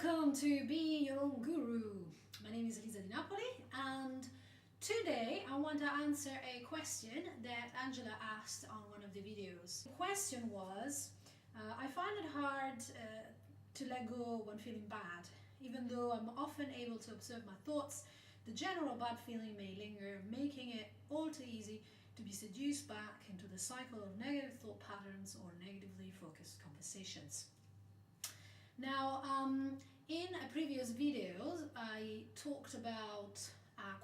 Welcome to Be Your Own Guru. My name is Elisa Di Napoli, and today I want to answer a question that Angela asked on one of the videos. The question was, I find it hard to let go when feeling bad. Even though I'm often able to observe my thoughts, the general bad feeling may linger, making it all too easy to be seduced back into the cycle of negative thought patterns or negatively focused conversations. Now, in a previous video, I talked about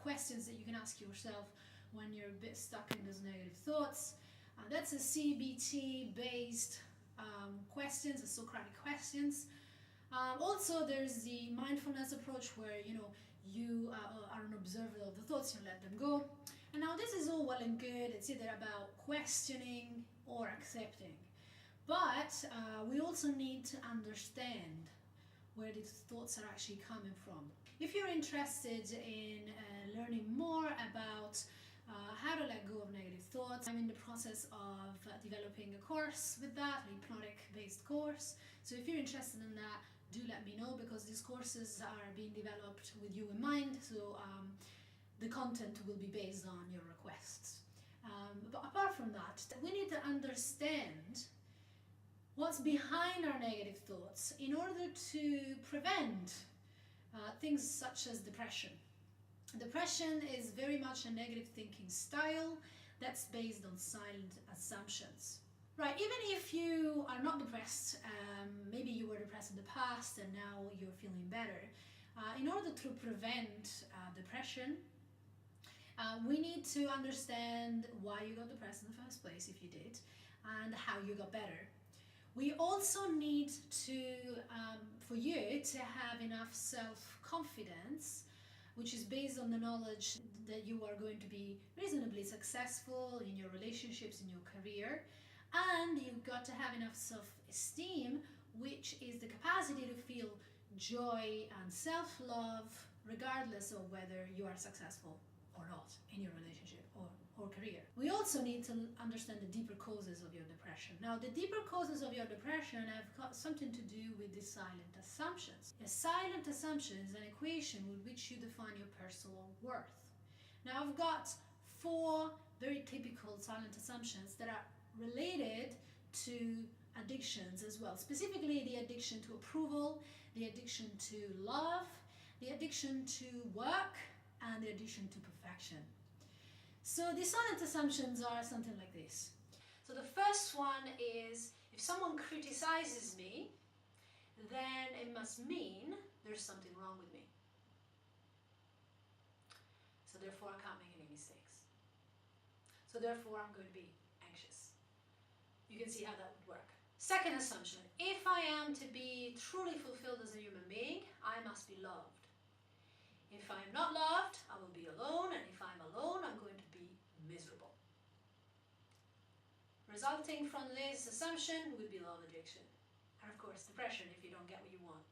questions that you can ask yourself when you're a bit stuck in those negative thoughts. That's a CBT-based questions, the Socratic questions. Also, there's the mindfulness approach where you are an observer of the thoughts, you let them go. And now this is all well and good. It's either about questioning or accepting. But we also need to understand where these thoughts are actually coming from. If you're interested in learning more about how to let go of negative thoughts, I'm in the process of developing a course with that, a hypnotic-based course. So if you're interested in that, do let me know, because these courses are being developed with you in mind. So the content will be based on your requests. But apart from that, we need to understand what's behind our negative thoughts in order to prevent things such as depression. Depression is very much a negative thinking style that's based on silent assumptions. Right, even if you are not depressed, maybe you were depressed in the past and now you're feeling better, in order to prevent depression, we need to understand why you got depressed in the first place, if you did, and how you got better. We also need to, for you to have enough self-confidence, which is based on the knowledge that you are going to be reasonably successful in your relationships, in your career, and you've got to have enough self-esteem, which is the capacity to feel joy and self-love regardless of whether you are successful or not in your relationship or career. We also need to understand the deeper causes of your depression. Now, the deeper causes of your depression have got something to do with the silent assumptions. A silent assumption is an equation with which you define your personal worth. Now, I've got 4 very typical silent assumptions that are related to addictions as well. Specifically, the addiction to approval, the addiction to love, the addiction to work, and the addiction to perfection. So the silent assumptions are something like this. So the first one is, if someone criticizes me, then it must mean there's something wrong with me. So therefore I can't make any mistakes. So therefore I'm going to be anxious. You can see how that would work. Second assumption, if I am to be truly fulfilled as a human being, I must be loved. If I'm not loved, I will be alone, and if I'm alone, I'm going to be miserable. Resulting from this assumption would be love addiction, and of course depression if you don't get what you want.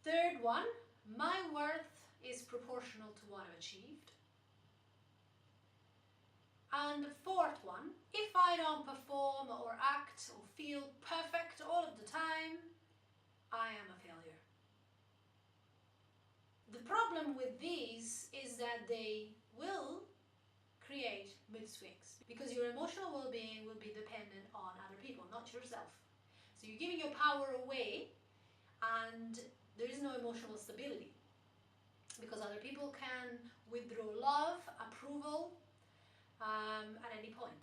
Third one, my worth is proportional to what I've achieved. And the fourth one, if I don't perform or act or feel perfect all of the time, I am a failure. The problem with these is that they will create mood swings, because your emotional well-being will be dependent on other people, not yourself. So you're giving your power away and there is no emotional stability, because other people can withdraw love, approval at any point.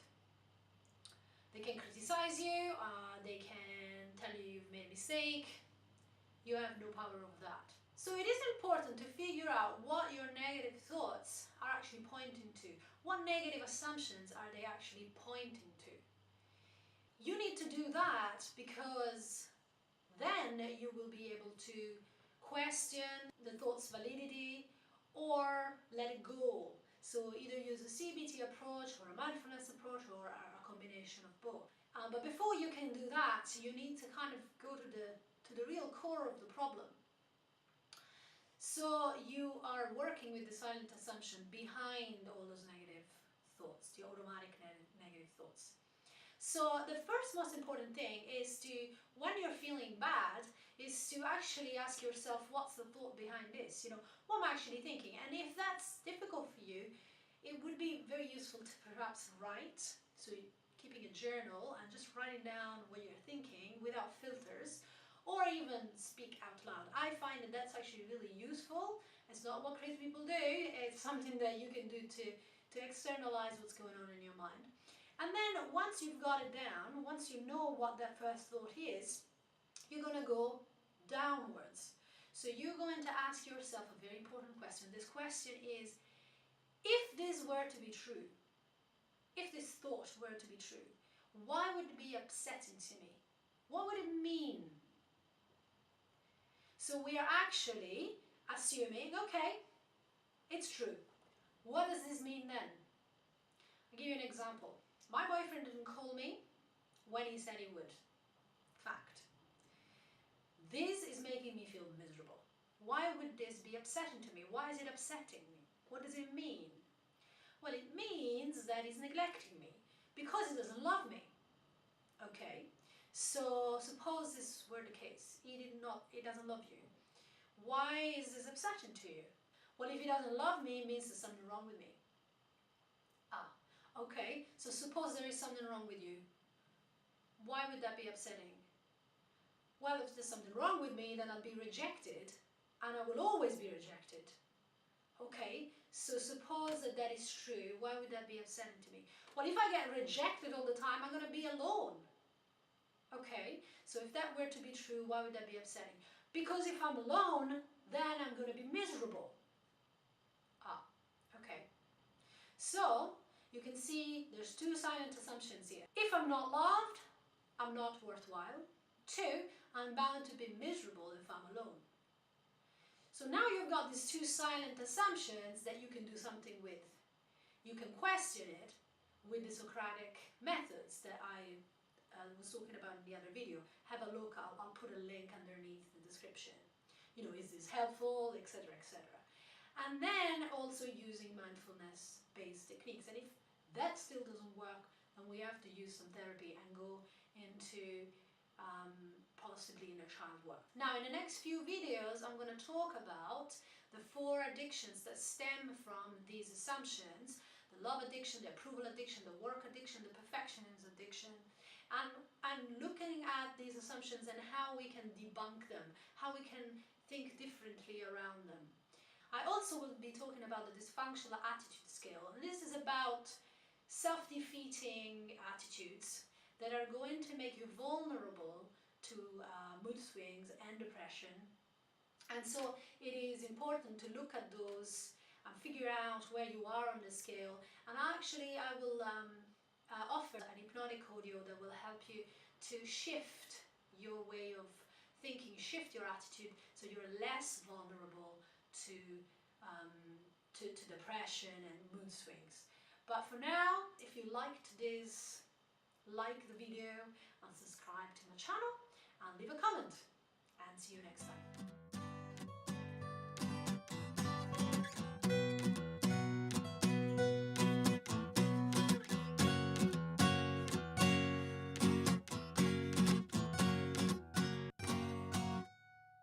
They can criticize you, they can tell you you've made a mistake. You have no power over that. So it is important to figure out what your negative thoughts are actually pointing to. What negative assumptions are they actually pointing to? You need to do that, because then you will be able to question the thought's validity or let it go. So either use a CBT approach or a mindfulness approach or a combination of both. But before you can do that, you need to kind of go to the real core of the problem. So you are working with the silent assumption behind all those negative thoughts, the automatic negative thoughts. So the first most important thing is to, when you're feeling bad, is to actually ask yourself, what's the thought behind this? You know, what am I actually thinking? And if that's difficult for you, it would be very useful to perhaps write. So keeping a journal and just writing down what you're thinking without filters, or even speak out loud. I find that that's actually really useful. It's not what crazy people do, it's something that you can do to externalize what's going on in your mind. And then once you've got it down, once you know what that first thought is, you're going to go downwards. So you're going to ask yourself a very important question. This question is, if this were to be true, if this thought were to be true, why would it be upsetting to me? What would it mean? So we are actually assuming, okay, it's true. What does this mean then? I'll give you an example. My boyfriend didn't call me when he said he would. Fact. This is making me feel miserable. Why would this be upsetting to me? Why is it upsetting me? What does it mean? Well, it means that he's neglecting me because he doesn't love me. Okay, so suppose this were the case. He doesn't love you. Why is this upsetting to you? Well, if he doesn't love me, it means there's something wrong with me. Ah, okay, so suppose there is something wrong with you. Why would that be upsetting? Well, if there's something wrong with me, then I'll be rejected, and I will always be rejected. Okay, so suppose that that is true, why would that be upsetting to me? Well, if I get rejected all the time, I'm going to be alone. Okay, so if that were to be true, why would that be upsetting? Because if I'm alone, then I'm going to be miserable. Ah, okay. So, you can see there's two silent assumptions here. If I'm not loved, I'm not worthwhile. 2, I'm bound to be miserable if I'm alone. So now you've got these two silent assumptions that you can do something with. You can question it with the Socratic methods that I was talking about in the other video. Have a look, I'll put a link underneath the description. You know, is this helpful, etc., etc. And then also using mindfulness-based techniques. And if that still doesn't work, then we have to use some therapy and go into possibly inner child work. Now, in the next few videos, I'm going to talk about the 4 addictions that stem from these assumptions: the love addiction, the approval addiction, the work addiction, the perfectionism addiction. And I'm looking at these assumptions and how we can debunk them, how we can think differently around them. I also will be talking about the dysfunctional attitude scale, and this is about self-defeating attitudes that are going to make you vulnerable to mood swings and depression. And so it is important to look at those and figure out where you are on the scale. And actually I will offer an hypnotic audio that will help you to shift your way of thinking, shift your attitude, so you're less vulnerable to depression and mood swings. But for now, if you liked this, like the video and subscribe to my channel and leave a comment, and see you next time.